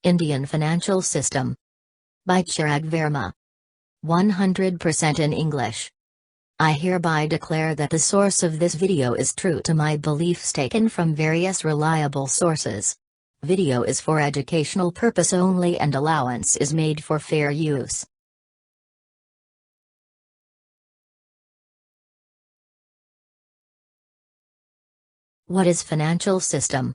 Indian Financial System. By Chirag Verma. 100% in English. I hereby declare that the source of this video is true to my beliefs taken from various reliable sources. Video is for educational purpose only and allowance is made for fair use. What is financial system?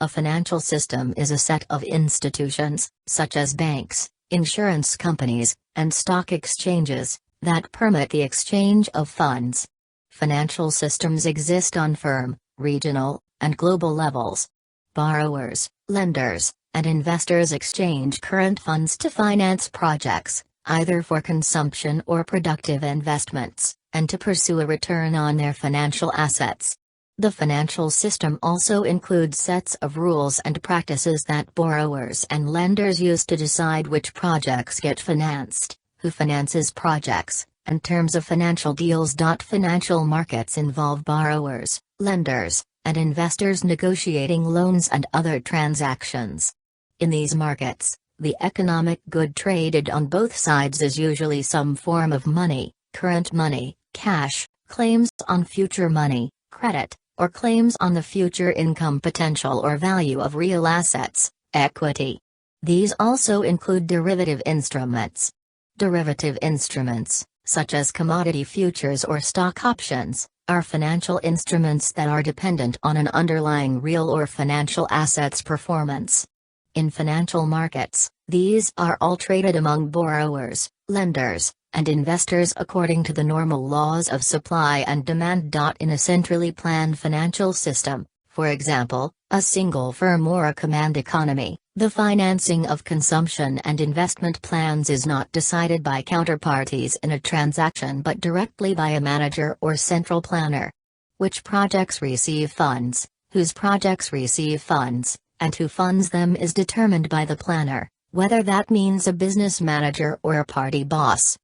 A financial system is a set of institutions, such as banks, insurance companies, and stock exchanges, that permit the exchange of funds. Financial systems exist on firm, regional, and global levels. Borrowers, lenders, and investors exchange current funds to finance projects, either for consumption or productive investments, and to pursue a return on their financial assets. The financial system also includes sets of rules and practices that borrowers and lenders use to decide which projects get financed, who finances projects, and terms of financial deals. Financial markets involve borrowers, lenders, and investors negotiating loans and other transactions. In these markets, the economic good traded on both sides is usually some form of money, current money, cash, claims on future money, credit, or claims on the future income potential or value of real assets, equity. These also include derivative instruments. Derivative instruments, such as commodity futures or stock options, are financial instruments that are dependent on an underlying real or financial asset's performance. In financial markets, these are all traded among borrowers, lenders, and investors according to the normal laws of supply and demand. In a centrally planned financial system, for example, a single firm or a command economy, the financing of consumption and investment plans is not decided by counterparties in a transaction but directly by a manager or central planner. Which projects receive funds, whose projects receive funds, and who funds them is determined by the planner, whether that means a business manager or a party boss.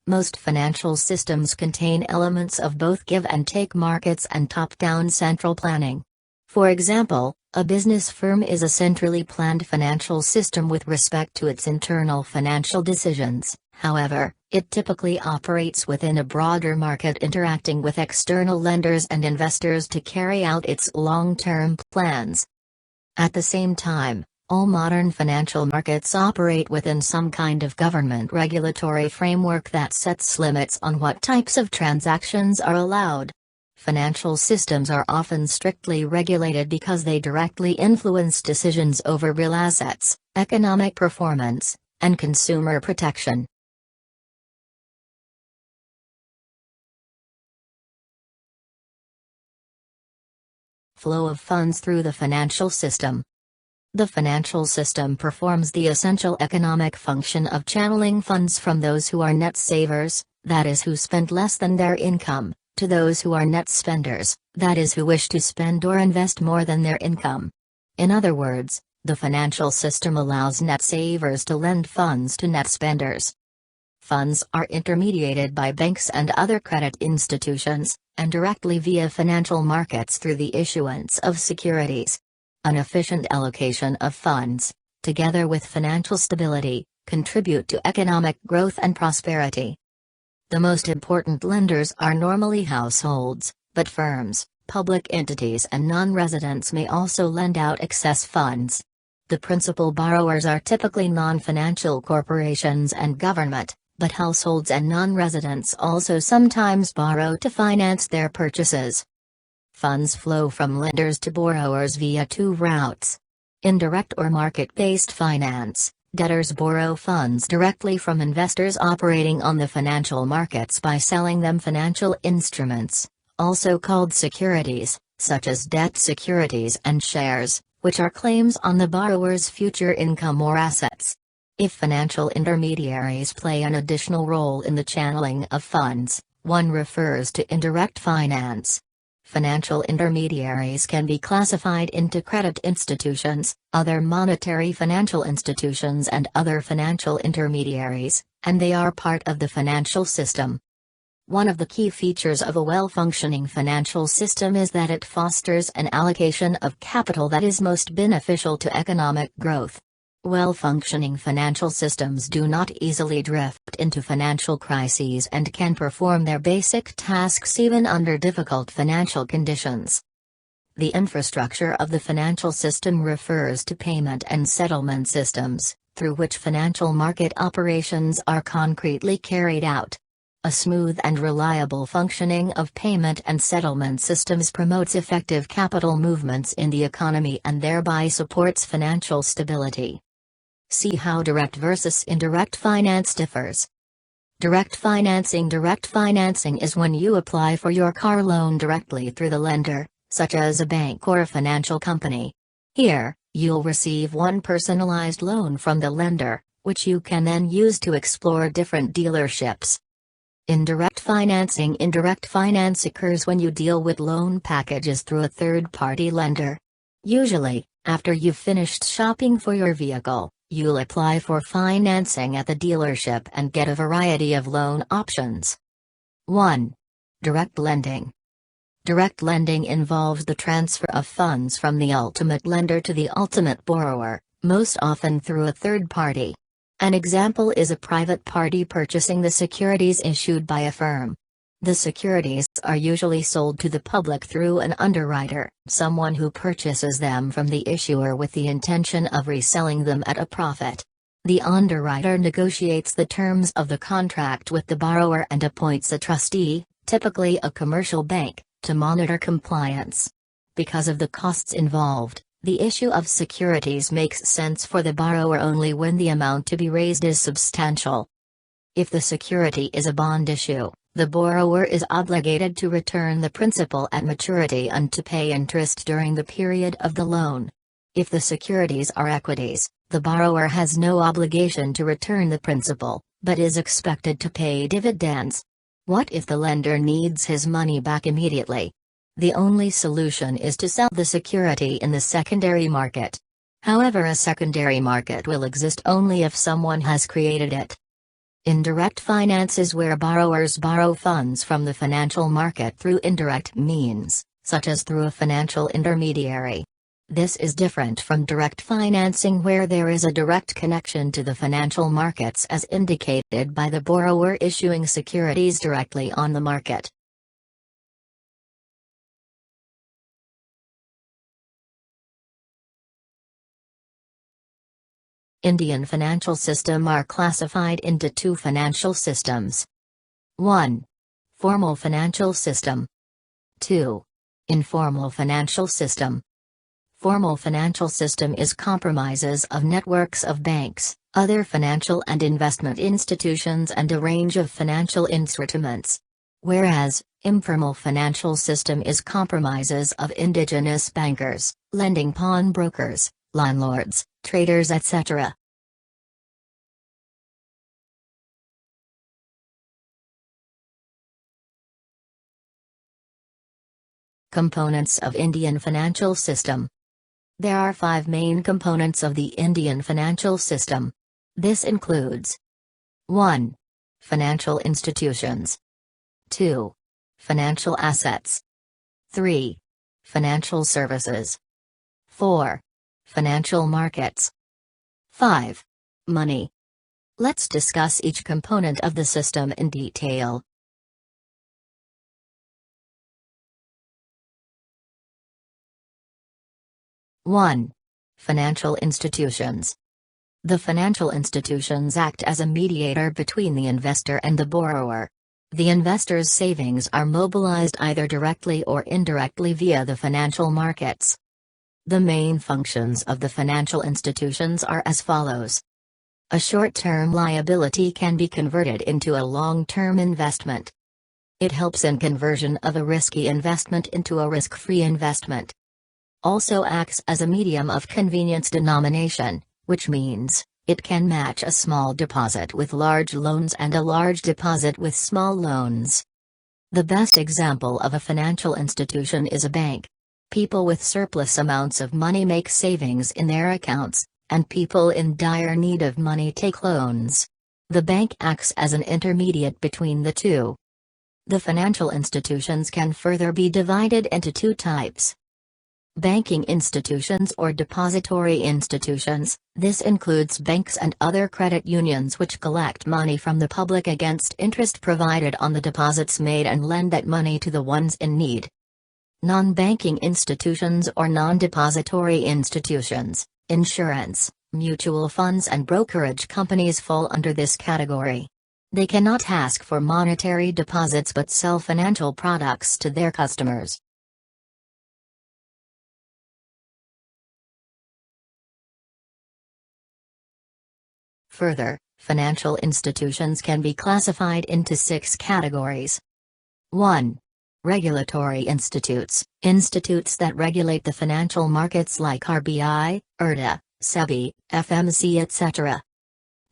Most financial systems contain elements of both give and take markets and top-down central planning. For example, a business firm is a centrally planned financial system with respect to its internal financial decisions. However, it typically operates within a broader market interacting with external lenders and investors to carry out its long-term plans. At the same time, all modern financial markets operate within some kind of government regulatory framework that sets limits on what types of transactions are allowed. Financial systems are often strictly regulated because they directly influence decisions over real assets, economic performance, and consumer protection. Flow of funds through the financial system. The financial system performs the essential economic function of channeling funds from those who are net savers, that is who spend less than their income, to those who are net spenders, that is who wish to spend or invest more than their income. In other words, the financial system allows net savers to lend funds to net spenders. Funds are intermediated by banks and other credit institutions, and directly via financial markets through the issuance of securities. An efficient allocation of funds, together with financial stability, contribute to economic growth and prosperity. The most important lenders are normally households, but firms, public entities and non-residents may also lend out excess funds. The principal borrowers are typically non-financial corporations and government, but households and non-residents also sometimes borrow to finance their purchases. Funds flow from lenders to borrowers via two routes. Indirect or market-based finance. Debtors borrow funds directly from investors operating on the financial markets by selling them financial instruments, also called securities, such as debt securities and shares, which are claims on the borrower's future income or assets. If financial intermediaries play an additional role in the channeling of funds, one refers to indirect finance. Financial intermediaries can be classified into credit institutions, other monetary financial institutions and other financial intermediaries, and they are part of the financial system. One of the key features of a well-functioning financial system is that it fosters an allocation of capital that is most beneficial to economic growth. Well-functioning financial systems do not easily drift into financial crises and can perform their basic tasks even under difficult financial conditions. The infrastructure of the financial system refers to payment and settlement systems, through which financial market operations are concretely carried out. A smooth and reliable functioning of payment and settlement systems promotes effective capital movements in the economy and thereby supports financial stability. See how direct versus indirect finance differs. Direct financing is when you apply for your car loan directly through the lender, such as a bank or a financial company. Here, you'll receive one personalized loan from the lender, which you can then use to explore different dealerships. Indirect finance occurs when you deal with loan packages through a third-party lender. Usually, after you've finished shopping for your vehicle, you'll apply for financing at the dealership and get a variety of loan options. 1. Direct lending. Direct lending involves the transfer of funds from the ultimate lender to the ultimate borrower, most often through a third party. An example is a private party purchasing the securities issued by a firm. The securities are usually sold to the public through an underwriter, someone who purchases them from the issuer with the intention of reselling them at a profit. The underwriter negotiates the terms of the contract with the borrower and appoints a trustee, typically a commercial bank, to monitor compliance. Because of the costs involved, the issue of securities makes sense for the borrower only when the amount to be raised is substantial. If the security is a bond issue, the borrower is obligated to return the principal at maturity and to pay interest during the period of the loan. If the securities are equities, the borrower has no obligation to return the principal, but is expected to pay dividends. What if the lender needs his money back immediately? The only solution is to sell the security in the secondary market. However, a secondary market will exist only if someone has created it. Indirect finance is where borrowers borrow funds from the financial market through indirect means, such as through a financial intermediary. This is different from direct financing, where there is a direct connection to the financial markets as indicated by the borrower issuing securities directly on the market. Indian financial system are classified into two financial systems. 1. Formal financial system. 2. Informal financial system. Formal financial system is compromises of networks of banks, other financial and investment institutions and a range of financial instruments. Whereas, informal financial system is compromises of indigenous bankers, lending pawnbrokers, landlords, traders, etc. Components of Indian financial system. There are 5 main components of the Indian financial system. This includes 1. Financial institutions. 2. Financial assets. 3. Financial services. 4. Financial markets. 5. Money. Let's discuss each component of the system in detail. One. Financial institutions. The financial institutions act as a mediator between the investor and the borrower. The investor's savings are mobilized either directly or indirectly via the financial markets. The main functions of the financial institutions are as follows. A short-term liability can be converted into a long-term investment. It helps in conversion of a risky investment into a risk-free investment. Also acts as a medium of convenience denomination, which means, it can match a small deposit with large loans and a large deposit with small loans. The best example of a financial institution is a bank. People with surplus amounts of money make savings in their accounts, and people in dire need of money take loans. The bank acts as an intermediate between the two. The financial institutions can further be divided into 2 types. Banking institutions or depository institutions. This includes banks and other credit unions which collect money from the public against interest provided on the deposits made and lend that money to the ones in need. Non-banking institutions or non-depository institutions, insurance, mutual funds and brokerage companies fall under this category. They cannot ask for monetary deposits but sell financial products to their customers. Further, financial institutions can be classified into 6 categories. 1. Regulatory institutes, institutes that regulate the financial markets like RBI, IRDA, SEBI, FMC etc.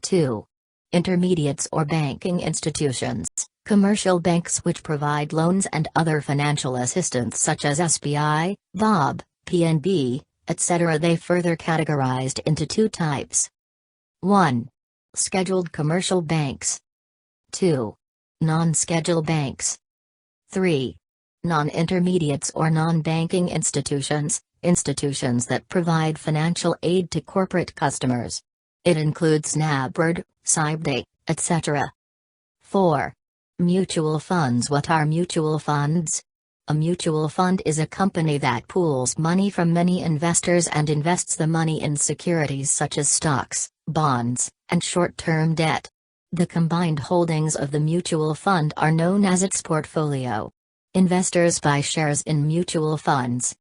2. Intermediates or banking institutions, commercial banks which provide loans and other financial assistance such as SBI, BOB, PNB, etc. They further categorized into 2 types. 1. Scheduled commercial banks. 2. Non-scheduled banks. 3. Non-intermediates or non-banking institutions, institutions that provide financial aid to corporate customers. It includes NABARD, SIBD, etc. 4. Mutual funds. What are mutual funds? A mutual fund is a company that pools money from many investors and invests the money in securities such as stocks, bonds, and short-term debt. The combined holdings of the mutual fund are known as its portfolio. Investors buy shares in mutual funds.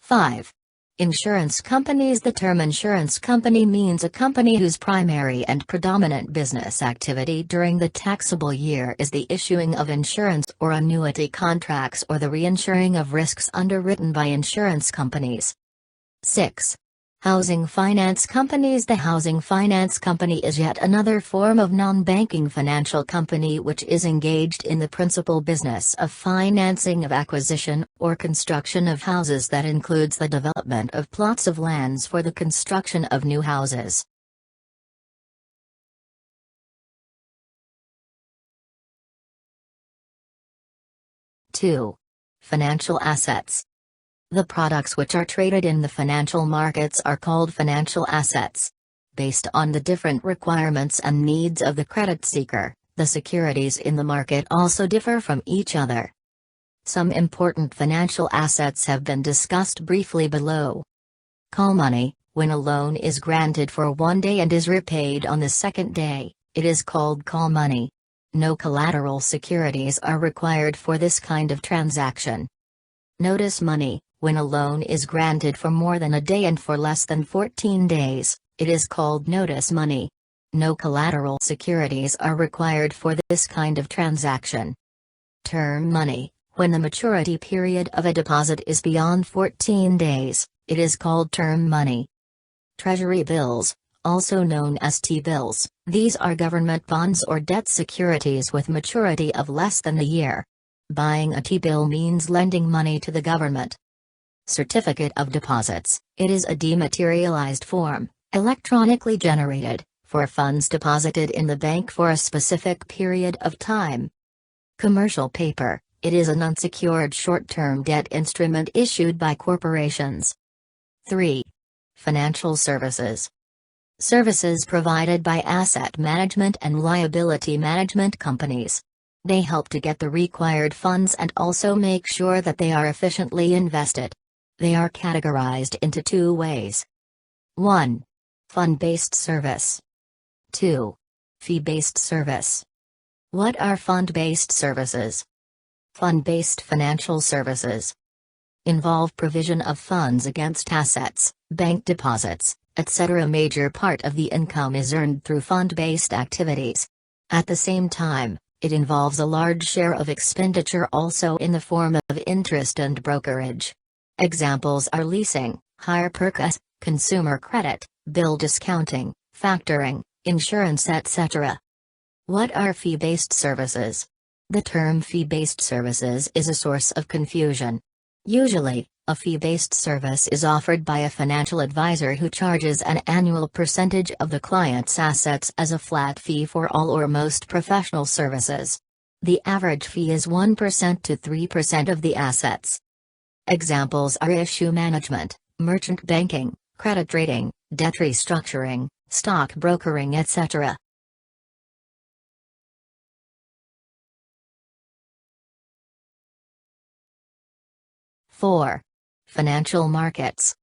5. Insurance companies. The term insurance company means a company whose primary and predominant business activity during the taxable year is the issuing of insurance or annuity contracts or the reinsuring of risks underwritten by insurance companies. 6. Housing finance companies. The housing finance company is yet another form of non-banking financial company which is engaged in the principal business of financing of acquisition or construction of houses that includes the development of plots of lands for the construction of new houses. Two. Financial assets. The products which are traded in the financial markets are called financial assets. Based on the different requirements and needs of the credit seeker, the securities in the market also differ from each other. Some important financial assets have been discussed briefly below. Call money. When a loan is granted for 1 day and is repaid on the 2nd day, it is called call money. No collateral securities are required for this kind of transaction. Notice money. When a loan is granted for more than a day and for less than 14 days, it is called notice money. No collateral securities are required for this kind of transaction. Term money. When the maturity period of a deposit is beyond 14 days, it is called term money. Treasury bills, also known as T-bills, these are government bonds or debt securities with maturity of less than a year. Buying a T-bill means lending money to the government. Certificate of deposits. It is a dematerialized form, electronically generated, for funds deposited in the bank for a specific period of time. Commercial paper. It is an unsecured short-term debt instrument issued by corporations. 3. Financial services. Services provided by asset management and liability management companies. They help to get the required funds and also make sure that they are efficiently invested. They are categorized into 2 ways. 1. Fund-based service. 2. Fee-based service. What are fund-based services? Fund-based financial services involve provision of funds against assets, bank deposits, etc. A major part of the income is earned through fund-based activities. At the same time, it involves a large share of expenditure also in the form of interest and brokerage. Examples are leasing, hire purchase, consumer credit, bill discounting, factoring, insurance etc. What are fee-based services? The term fee-based services is a source of confusion. Usually, a fee-based service is offered by a financial advisor who charges an annual percentage of the client's assets as a flat fee for all or most professional services. The average fee is 1% to 3% of the assets. Examples are issue management, merchant banking, credit rating, debt restructuring, stock brokering, etc. Four. Financial markets.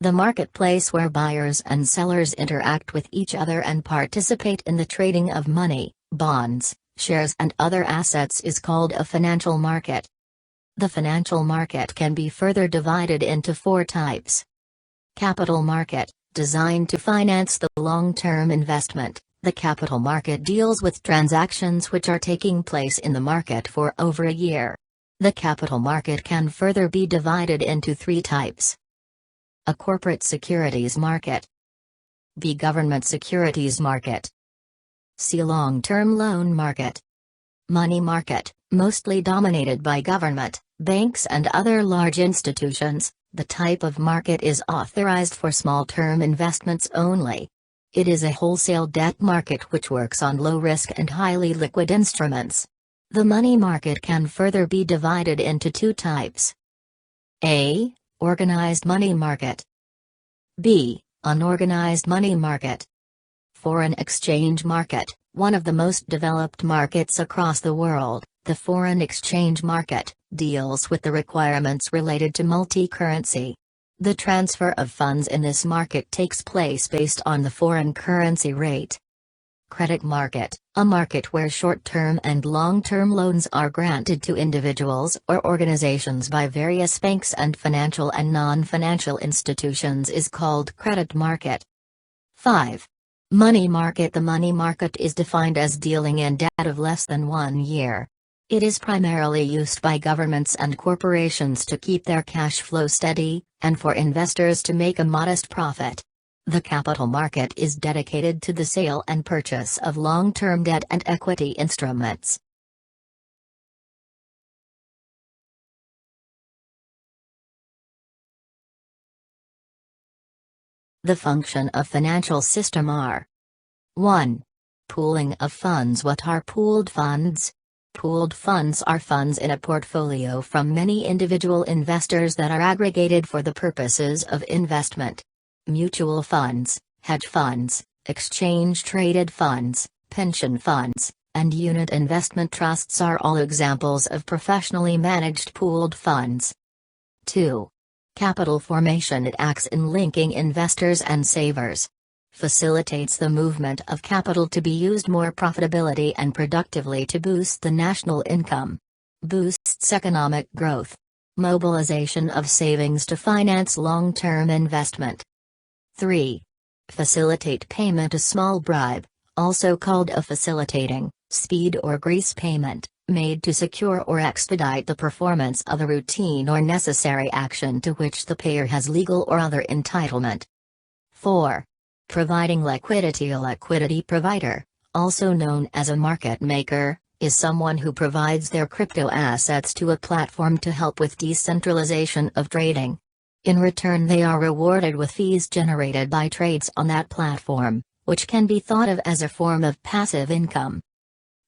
The marketplace where buyers and sellers interact with each other and participate in the trading of money, bonds, shares and other assets is called a financial market. The financial market can be further divided into four types. Capital market, designed to finance the long-term investment. The capital market deals with transactions which are taking place in the market for over a year. The capital market can further be divided into three types. A corporate securities market. B. Government securities market. C. Long-term loan market. Money market, mostly dominated by government, banks and other large institutions. The type of market is authorized for small-term investments only. It is a wholesale debt market which works on low-risk and highly liquid instruments. The money market can further be divided into two types. A. Organized money market. B. Unorganized money market. Foreign exchange market, one of the most developed markets across the world. The foreign exchange market deals with the requirements related to multi-currency. The transfer of funds in this market takes place based on the foreign currency rate. Credit market, a market where short-term and long-term loans are granted to individuals or organizations by various banks and financial and non-financial institutions, is called credit market. 5. Money market. The money market is defined as dealing in debt of less than 1 year. It is primarily used by governments and corporations to keep their cash flow steady, and for investors to make a modest profit. The capital market is dedicated to the sale and purchase of long-term debt and equity instruments. The function of financial system are: 1. Pooling of funds. What are pooled funds? Pooled funds are funds in a portfolio from many individual investors that are aggregated for the purposes of investment. Mutual funds, hedge funds, exchange-traded funds, pension funds, and unit investment trusts are all examples of professionally managed pooled funds. 2. Capital formation. It acts in linking investors and savers. Facilitates the movement of capital to be used more profitably and productively to boost the national income. Boosts economic growth. Mobilization of savings to finance long-term investment. 3. Facilitate payment. A small bribe, also called a facilitating, speed or grease payment, made to secure or expedite the performance of a routine or necessary action to which the payer has legal or other entitlement. 4. Providing liquidity. A liquidity provider, also known as a market maker, is someone who provides their crypto assets to a platform to help with decentralization of trading. In return, they are rewarded with fees generated by trades on that platform, which can be thought of as a form of passive income.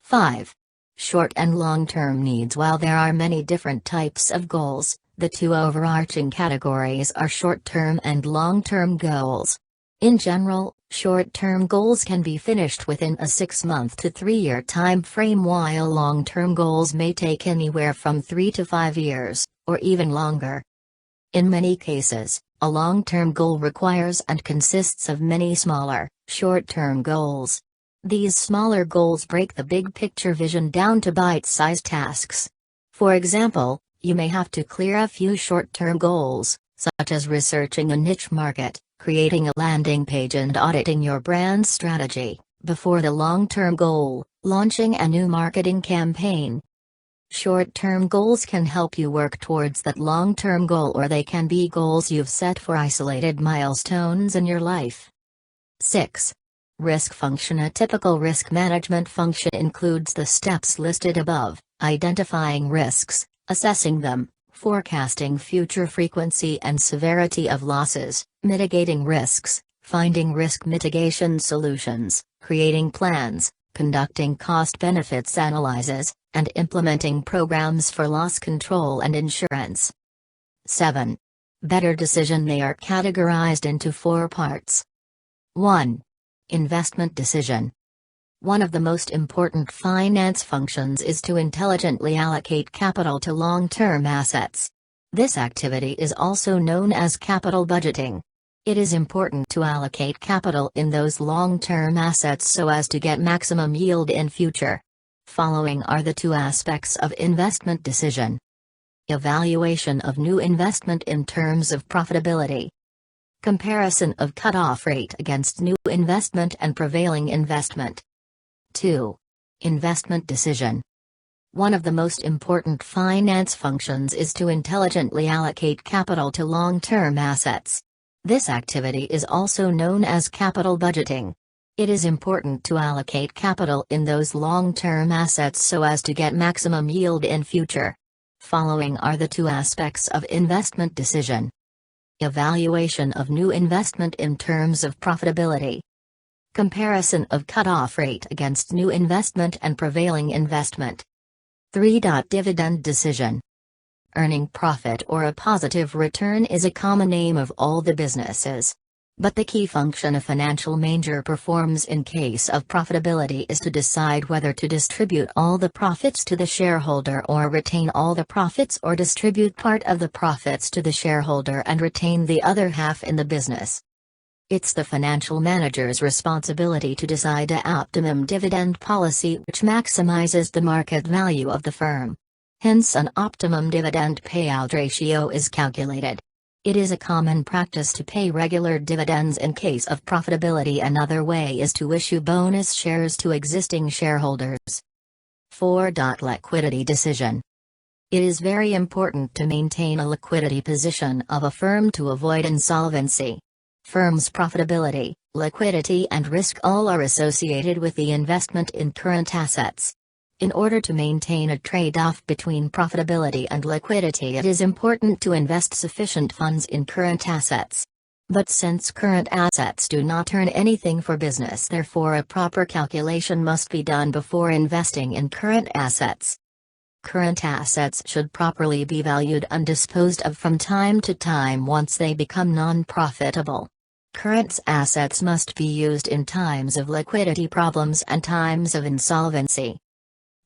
5. Short and long-term needs. While there are many different types of goals, the two overarching categories are short-term and long-term goals. In general, short-term goals can be finished within a 6-month to 3-year time frame, while long-term goals may take anywhere from 3 to 5 years, or even longer. In many cases, a long-term goal requires and consists of many smaller, short-term goals. These smaller goals break the big picture vision down to bite-sized tasks. For example, you may have to clear a few short-term goals, such as researching a niche market, creating a landing page and auditing your brand strategy, before the long-term goal, launching a new marketing campaign. Short-term goals can help you work towards that long-term goal, or they can be goals you've set for isolated milestones in your life. 6. Risk function. A typical risk management function includes the steps listed above: identifying risks, assessing them, forecasting future frequency and severity of losses, mitigating risks, finding risk mitigation solutions, creating plans, conducting cost-benefits analyses, and implementing programs for loss control and insurance. 7. Better decision. They are categorized into 4 parts. 1. Investment decision. One of the most important finance functions is to intelligently allocate capital to long-term assets. This activity is also known as capital budgeting. It is important to allocate capital in those long-term assets so as to get maximum yield in future. Following are the 2 aspects of investment decision. Evaluation of new investment in terms of profitability. Comparison of cutoff rate against new investment and prevailing investment. 2. Investment decision. One of the most important finance functions is to intelligently allocate capital to long-term assets. This activity is also known as capital budgeting. It is important to allocate capital in those long-term assets so as to get maximum yield in future. Following are the 2 aspects of investment decision. Evaluation of new investment in terms of profitability. Comparison of cutoff rate against new investment and prevailing investment. 3. Dividend decision. Earning profit or a positive return is a common name of all the businesses. But the key function a financial manager performs in case of profitability is to decide whether to distribute all the profits to the shareholder or retain all the profits or distribute part of the profits to the shareholder and retain the other half in the business. It's the financial manager's responsibility to decide an optimum dividend policy which maximizes the market value of the firm. Hence, an optimum dividend payout ratio is calculated. It is a common practice to pay regular dividends in case of profitability. Another way is to issue bonus shares to existing shareholders. 4. Liquidity decision. It is very important to maintain a liquidity position of a firm to avoid insolvency. Firm's profitability, liquidity and risk all are associated with the investment in current assets. In order to maintain a trade-off between profitability and liquidity, it is important to invest sufficient funds in current assets. But since current assets do not earn anything for business, therefore a proper calculation must be done before investing in current assets. Current assets should properly be valued and disposed of from time to time once they become non-profitable. Current assets must be used in times of liquidity problems and times of insolvency.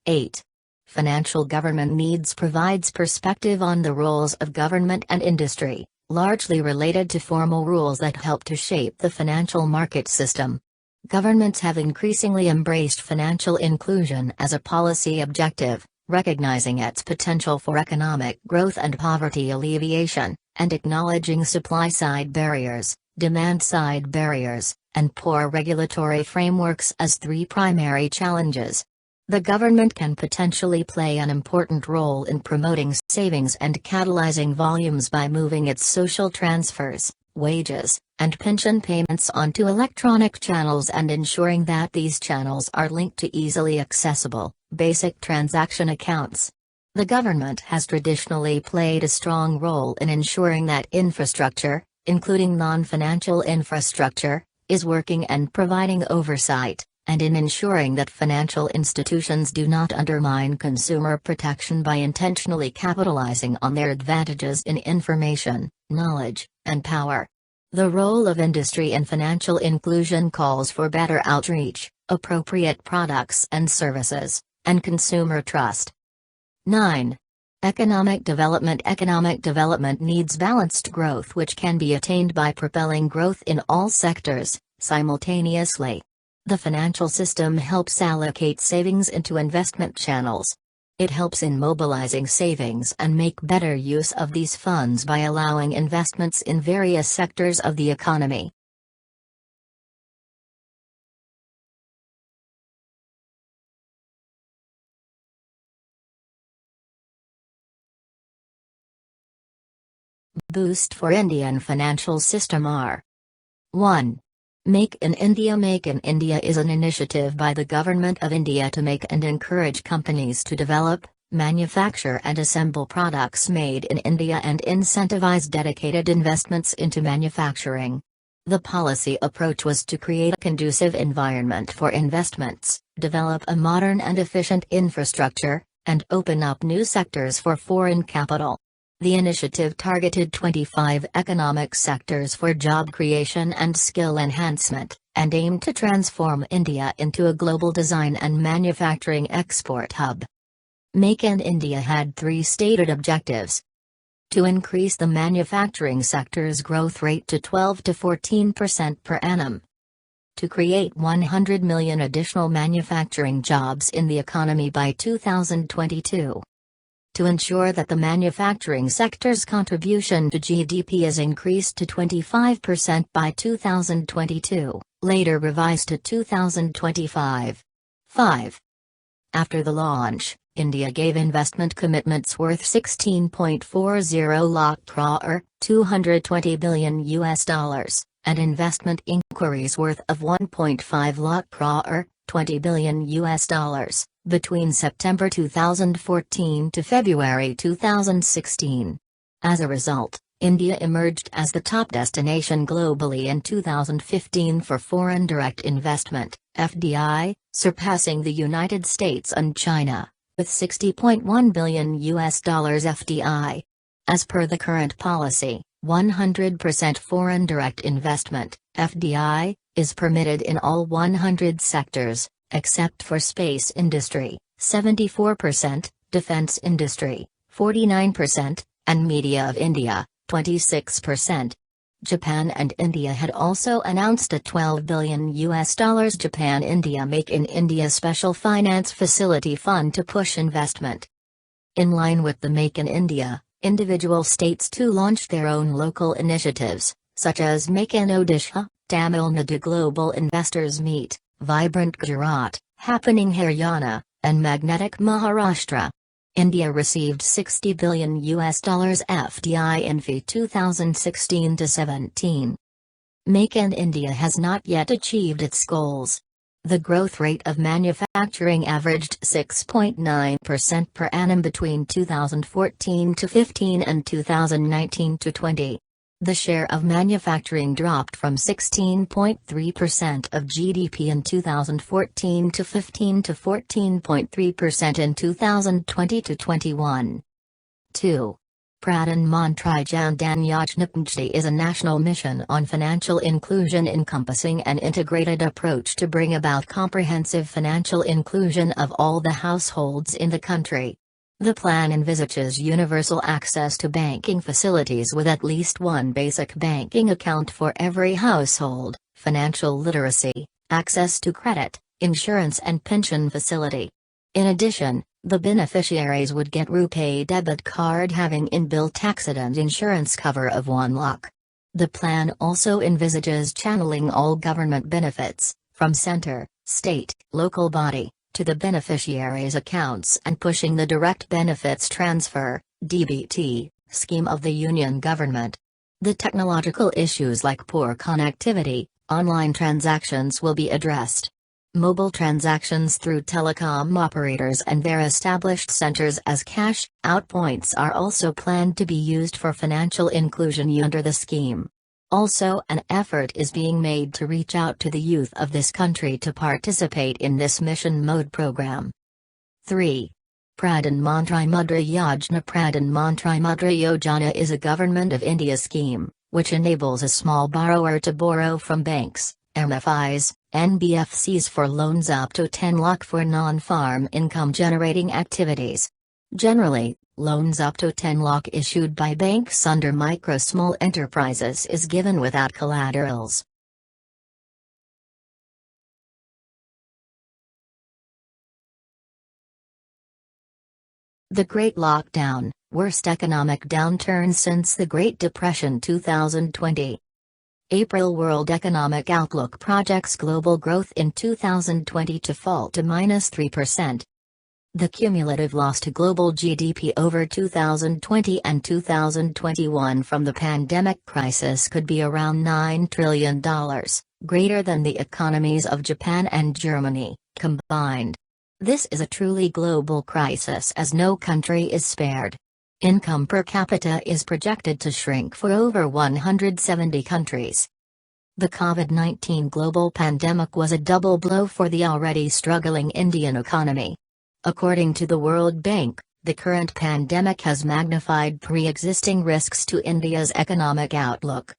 8. Financial government needs provides perspective on the roles of government and industry, largely related to formal rules that help to shape the financial market system. Governments have increasingly embraced financial inclusion as a policy objective, recognizing its potential for economic growth and poverty alleviation, and acknowledging supply-side barriers, demand-side barriers, and poor regulatory frameworks as 3 primary challenges. The government can potentially play an important role in promoting savings and catalyzing volumes by moving its social transfers, wages, and pension payments onto electronic channels and ensuring that these channels are linked to easily accessible, basic transaction accounts. The government has traditionally played a strong role in ensuring that infrastructure, including non-financial infrastructure, is working and providing oversight, and in ensuring that financial institutions do not undermine consumer protection by intentionally capitalizing on their advantages in information, knowledge, and power. The role of industry in financial inclusion calls for better outreach, appropriate products and services, and consumer trust. 9. Economic development. Economic development needs balanced growth which can be attained by propelling growth in all sectors, simultaneously. The financial system helps allocate savings into investment channels. It helps in mobilizing savings and make better use of these funds by allowing investments in various sectors of the economy. Boost for Indian financial system are 1. Make in India. Make in India is an initiative by the Government of India to make and encourage companies to develop, manufacture and assemble products made in India and incentivize dedicated investments into manufacturing. The policy approach was to create a conducive environment for investments, develop a modern and efficient infrastructure, and open up new sectors for foreign capital. The initiative targeted 25 economic sectors for job creation and skill enhancement, and aimed to transform India into a global design and manufacturing export hub. Make in India had three stated objectives: to increase the manufacturing sector's growth rate to 12 to 14% per annum, to create 100 million additional manufacturing jobs in the economy by 2022, to ensure that the manufacturing sector's contribution to GDP is increased to 25% by 2022, later revised to 2025. 5. After the launch, India gave investment commitments worth 16.40 lakh crore, $220 billion, and investment inquiries worth of 1.5 lakh crore, $20 billion, between September 2014 to February 2016. As a result, India emerged as the top destination globally in 2015 for foreign direct investment, FDI, surpassing the United States and China, with $60.1 billion FDI. As per the current policy, 100% foreign direct investment, FDI, is permitted in all 100 sectors, except for space industry, 74%, defense industry, 49%, and media of India, 26%. Japan and India had also announced a $12 billion Japan-India Make in India Special Finance Facility Fund to push investment. In line with the Make in India, individual states too launched their own local initiatives, such as Make in Odisha, Tamil Nadu Global Investors Meet, Vibrant Gujarat, Happening Haryana, and Magnetic Maharashtra. India received $60 billion FDI in FY 2016-17. Make in India has not yet achieved its goals. The growth rate of manufacturing averaged 6.9% per annum between 2014-15 and 2019-20. The share of manufacturing dropped from 16.3% of GDP in 2014-15 to 14.3% in 2020-21. 2. Pradhan Mantri Jan Dhan Yojana is a national mission on financial inclusion encompassing an integrated approach to bring about comprehensive financial inclusion of all the households in the country. The plan envisages universal access to banking facilities with at least one basic banking account for every household, financial literacy, access to credit, insurance and pension facility. In addition, the beneficiaries would get RuPay debit card having inbuilt accident insurance cover of 1 lakh. The plan also envisages channeling all government benefits, from center, state, local body, to the beneficiaries' accounts and pushing the Direct Benefits Transfer (DBT) scheme of the Union government. The technological issues like poor connectivity, online transactions will be addressed. Mobile transactions through telecom operators and their established centers as cash-out points are also planned to be used for financial inclusion under the scheme. Also, an effort is being made to reach out to the youth of this country to participate in this mission mode program. 3. Pradhan Mantri Mudra Yojana. Pradhan Mantri Mudra Yojana is a Government of India scheme, which enables a small borrower to borrow from banks, MFIs, NBFCs for loans up to 10 lakh for non-farm income generating activities. Generally, loans up to 10 lakh issued by banks under micro-small enterprises is given without collaterals. The Great Lockdown, worst economic downturn since the Great Depression 2020. April World Economic Outlook projects global growth in 2020 to fall to -3%. The cumulative loss to global GDP over 2020 and 2021 from the pandemic crisis could be around $9 trillion, greater than the economies of Japan and Germany, combined. This is a truly global crisis as no country is spared. Income per capita is projected to shrink for over 170 countries. The COVID-19 global pandemic was a double blow for the already struggling Indian economy. According to the World Bank, The current pandemic has magnified pre-existing risks to India's economic outlook.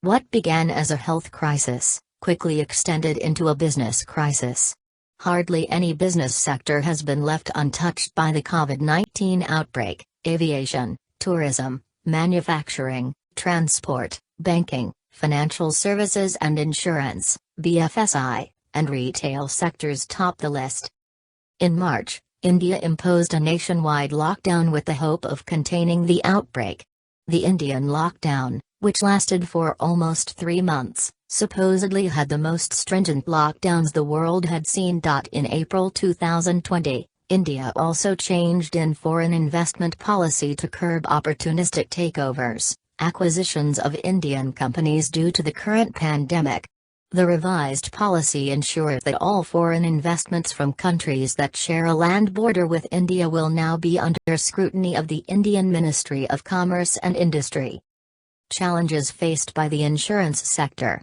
What began as a health crisis quickly extended into a business crisis. Hardly any business sector has been left untouched by the COVID-19 outbreak: aviation, tourism, manufacturing, transport, banking, financial services and insurance, BFSI, and retail sectors top the list. In March, India imposed a nationwide lockdown with the hope of containing the outbreak. The Indian lockdown, which lasted for almost 3 months, supposedly had the most stringent lockdowns the world had seen. In April 2020, India also changed in foreign investment policy to curb opportunistic takeovers, acquisitions of Indian companies due to the current pandemic. The revised policy ensured that all foreign investments from countries that share a land border with India will now be under scrutiny of the Indian Ministry of Commerce and Industry. Challenges faced by the insurance sector.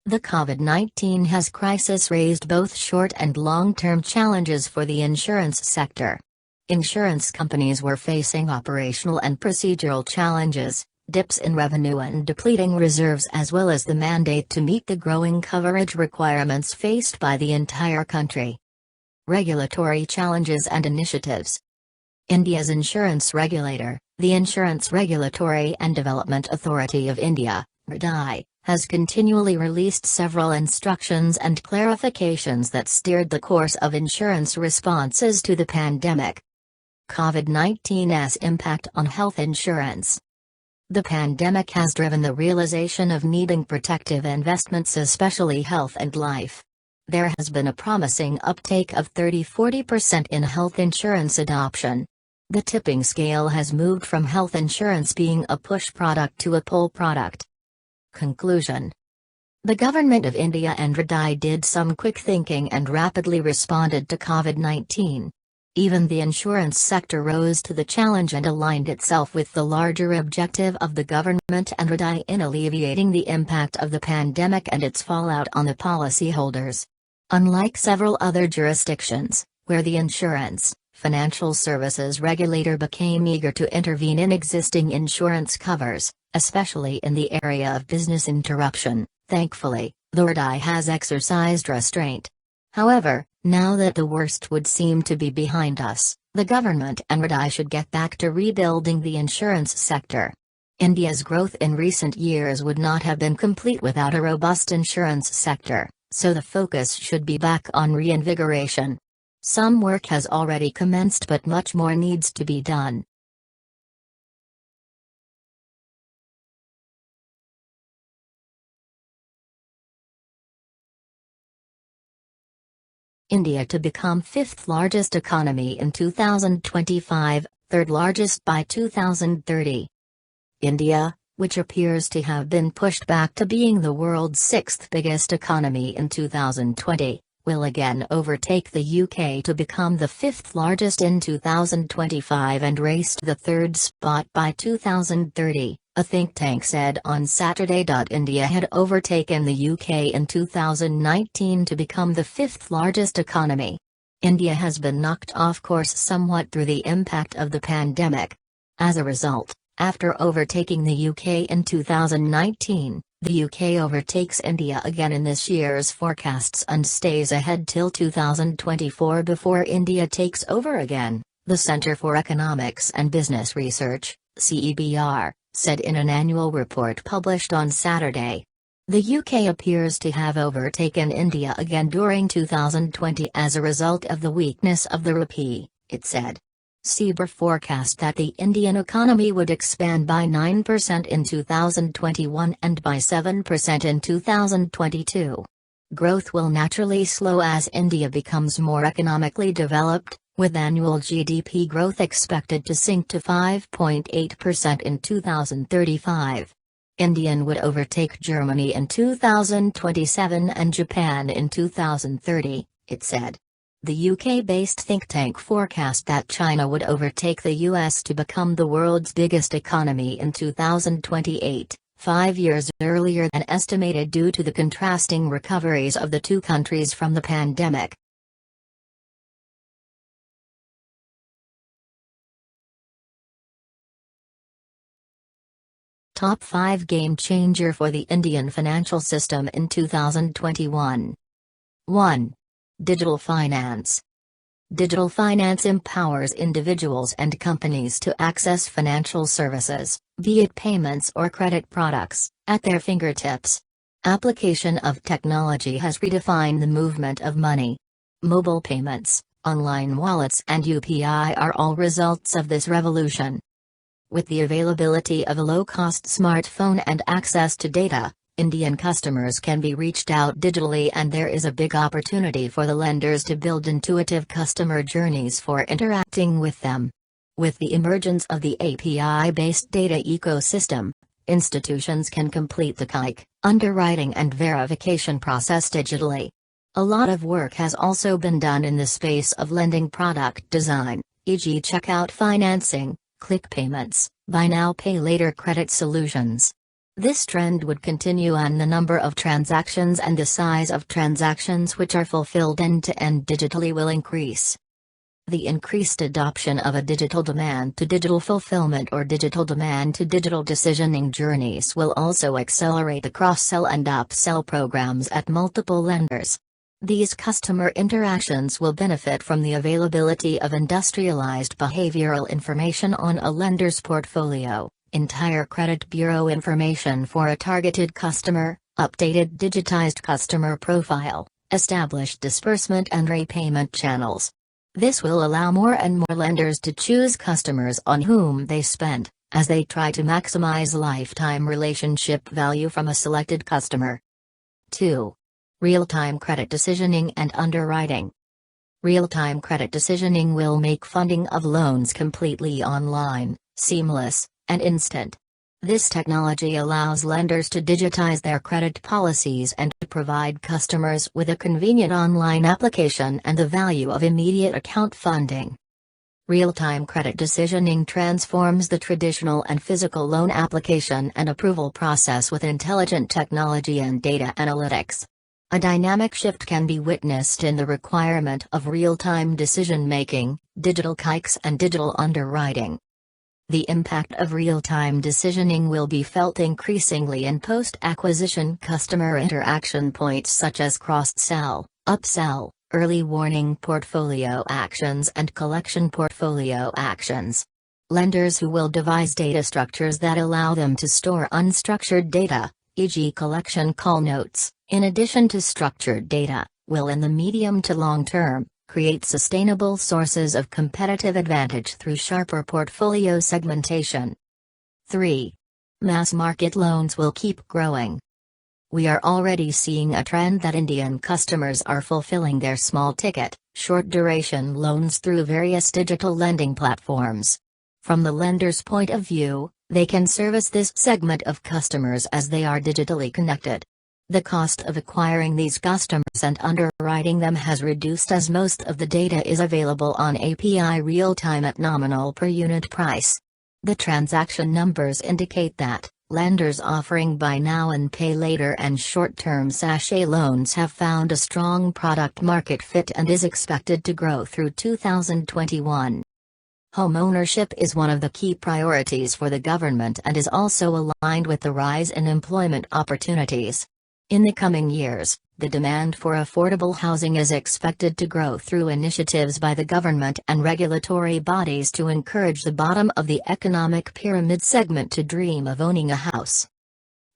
The COVID-19 has crisis raised both short and long-term challenges for the insurance sector. Insurance companies were facing operational and procedural challenges, dips in revenue and depleting reserves, as well as the mandate to meet the growing coverage requirements faced by the entire country. Regulatory challenges and initiatives. India's insurance regulator, the Insurance Regulatory and Development Authority of India, RDI, has continually released several instructions and clarifications that steered the course of insurance responses to the pandemic. COVID-19's impact on health insurance. The pandemic has driven the realization of needing protective investments, especially health and life. There has been a promising uptake of 30–40% in health insurance adoption. The tipping scale has moved from health insurance being a push product to a pull product. Conclusion. The Government of India and RDI did some quick thinking and rapidly responded to COVID-19. Even the insurance sector rose to the challenge and aligned itself with the larger objective of the government and RDI in alleviating the impact of the pandemic and its fallout on the policyholders. Unlike several other jurisdictions, where the insurance, financial services regulator became eager to intervene in existing insurance covers, especially in the area of business interruption, thankfully, the RDI has exercised restraint. However, now that the worst would seem to be behind us, the government and RDI should get back to rebuilding the insurance sector. India's growth in recent years would not have been complete without a robust insurance sector, so the focus should be back on reinvigoration. Some work has already commenced, but much more needs to be done. India to become fifth largest economy in 2025, third largest by 2030. India, which appears to have been pushed back to being the world's sixth biggest economy in 2020, will again overtake the UK to become the fifth largest in 2025 and race to the third spot by 2030. A think tank said on Saturday. India had overtaken the UK in 2019 to become the fifth largest economy. India has been knocked off course somewhat through the impact of the pandemic. As a result, after overtaking the UK in 2019, the UK overtakes India again in this year's forecasts and stays ahead till 2024 before India takes over again, the Centre for Economics and Business Research, CEBR, said in an annual report published on Saturday. The UK appears to have overtaken India again during 2020 as a result of the weakness of the rupee, it said. CEBR forecast that the Indian economy would expand by 9% in 2021 and by 7% in 2022. Growth will naturally slow as India becomes more economically developed, with annual GDP growth expected to sink to 5.8% in 2035. India would overtake Germany in 2027 and Japan in 2030, it said. The UK-based think tank forecast that China would overtake the US to become the world's biggest economy in 2028, 5 years earlier than estimated due to the contrasting recoveries of the two countries from the pandemic. Top 5 Game Changer for the Indian Financial System in 2021. 1. Digital Finance. Digital finance empowers individuals and companies to access financial services, be it payments or credit products, at their fingertips. Application of technology has redefined the movement of money. Mobile payments, online wallets and UPI are all results of this revolution. With the availability of a low-cost smartphone and access to data, Indian customers can be reached out digitally, and there is a big opportunity for the lenders to build intuitive customer journeys for interacting with them. With the emergence of the API-based data ecosystem, institutions can complete the underwriting and verification process digitally. A lot of work has also been done in the space of lending product design, e.g. checkout financing, click payments, buy now pay later credit solutions. This trend would continue, and the number of transactions and the size of transactions which are fulfilled end-to-end digitally will increase. The increased adoption of a digital demand-to-digital fulfillment or digital demand-to-digital decisioning journeys will also accelerate the cross-sell and upsell programs at multiple lenders. These customer interactions will benefit from the availability of industrialized behavioral information on a lender's portfolio, entire credit bureau information for a targeted customer, updated digitized customer profile, established disbursement and repayment channels. This will allow more and more lenders to choose customers on whom they spend, as they try to maximize lifetime relationship value from a selected customer. 2. Real-time credit decisioning and underwriting. Real-time credit decisioning will make funding of loans completely online, seamless, and instant. This technology allows lenders to digitize their credit policies and to provide customers with a convenient online application and the value of immediate account funding. Real-time credit decisioning transforms the traditional and physical loan application and approval process with intelligent technology and data analytics. A dynamic shift can be witnessed in the requirement of real-time decision-making, digital KYCs and digital underwriting. The impact of real-time decisioning will be felt increasingly in post-acquisition customer interaction points such as cross-sell, upsell, early warning portfolio actions and collection portfolio actions. Lenders who will devise data structures that allow them to store unstructured data, e.g. collection call notes, in addition to structured data, will in the medium to long term create sustainable sources of competitive advantage through sharper portfolio segmentation. 3. Mass market loans will keep growing. We are already seeing a trend that Indian customers are fulfilling their small-ticket, short-duration loans through various digital lending platforms. From the lender's point of view, they can service this segment of customers as they are digitally connected. The cost of acquiring these customers and underwriting them has reduced, as most of the data is available on API real-time at nominal per unit price. The transaction numbers indicate that lenders offering buy now and pay later and short-term sachet loans have found a strong product market fit and is expected to grow through 2021. Home ownership is one of the key priorities for the government and is also aligned with the rise in employment opportunities. In the coming years, the demand for affordable housing is expected to grow through initiatives by the government and regulatory bodies to encourage the bottom of the economic pyramid segment to dream of owning a house.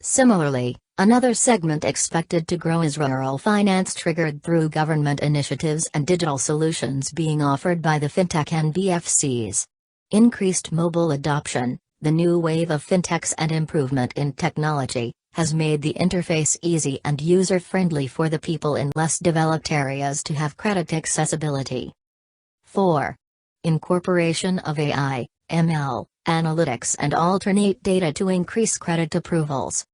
Similarly, another segment expected to grow is rural finance, triggered through government initiatives and digital solutions being offered by the fintech and BFCs. Increased mobile adoption, the new wave of fintechs and improvement in technology, has made the interface easy and user-friendly for the people in less developed areas to have credit accessibility. 4. Incorporation of AI, ML, analytics and alternate data to increase credit approvals.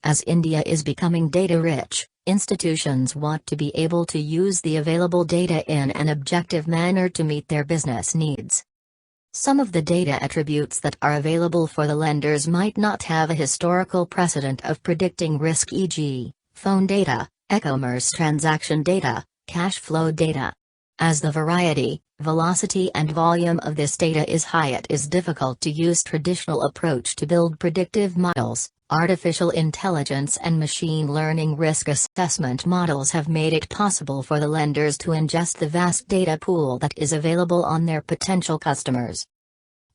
As India is becoming data-rich, institutions want to be able to use the available data in an objective manner to meet their business needs. Some of the data attributes that are available for the lenders might not have a historical precedent of predicting risk, e.g., phone data, e-commerce transaction data, cash flow data. As the variety, Velocity and volume of this data is high. It is difficult to use traditional approach to build predictive models. Artificial intelligence and machine learning risk assessment models have made it possible for the lenders to ingest the vast data pool that is available on their potential customers.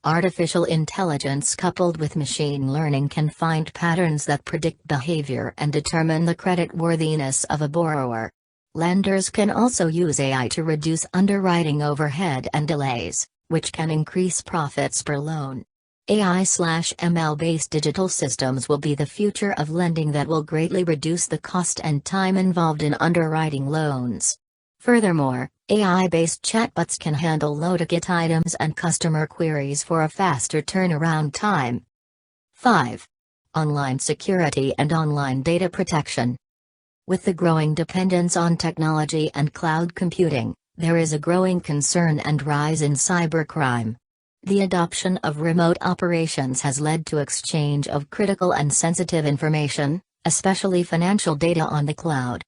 Artificial intelligence coupled with machine learning can find patterns that predict behavior and determine the creditworthiness of a borrower. Lenders can also use AI to reduce underwriting overhead and delays, which can increase profits per loan. AI/ML-based digital systems will be the future of lending that will greatly reduce the cost and time involved in underwriting loans. Furthermore, AI-based chatbots can handle low-ticket items and customer queries for a faster turnaround time. 5. Online security and online data protection. With the growing dependence on technology and cloud computing, there is a growing concern and rise in cybercrime. The adoption of remote operations has led to exchange of critical and sensitive information, especially financial data on the cloud.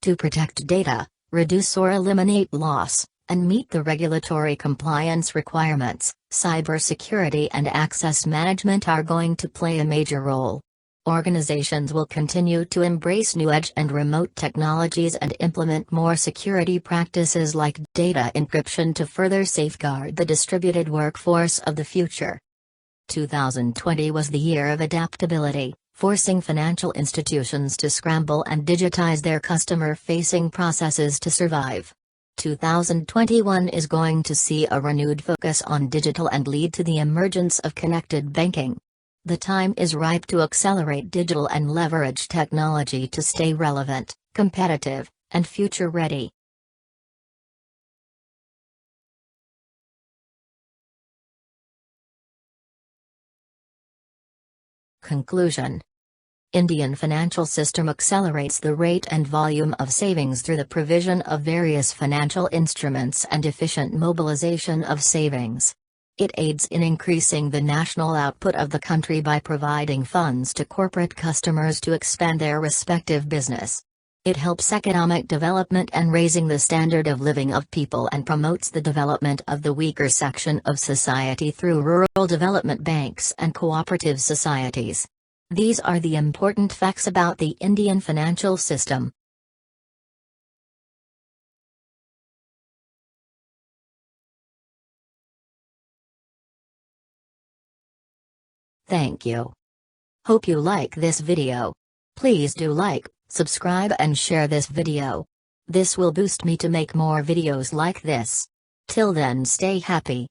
To protect data, reduce or eliminate loss, and meet the regulatory compliance requirements, cybersecurity and access management are going to play a major role. Organizations will continue to embrace new edge and remote technologies and implement more security practices like data encryption to further safeguard the distributed workforce of the future. 2020 was the year of adaptability, forcing financial institutions to scramble and digitize their customer-facing processes to survive. 2021 is going to see a renewed focus on digital and lead to the emergence of connected banking. The time is ripe to accelerate digital and leverage technology to stay relevant, competitive, and future-ready. Conclusion. Indian financial system accelerates the rate and volume of savings through the provision of various financial instruments and efficient mobilization of savings. It aids in increasing the national output of the country by providing funds to corporate customers to expand their respective business. It helps economic development and raising the standard of living of people and promotes the development of the weaker section of society through rural development banks and cooperative societies. These are the important facts about the Indian financial system. Thank you. Hope you like this video. Please do like, subscribe and share this video. This will boost me to make more videos like this. Till then, stay happy.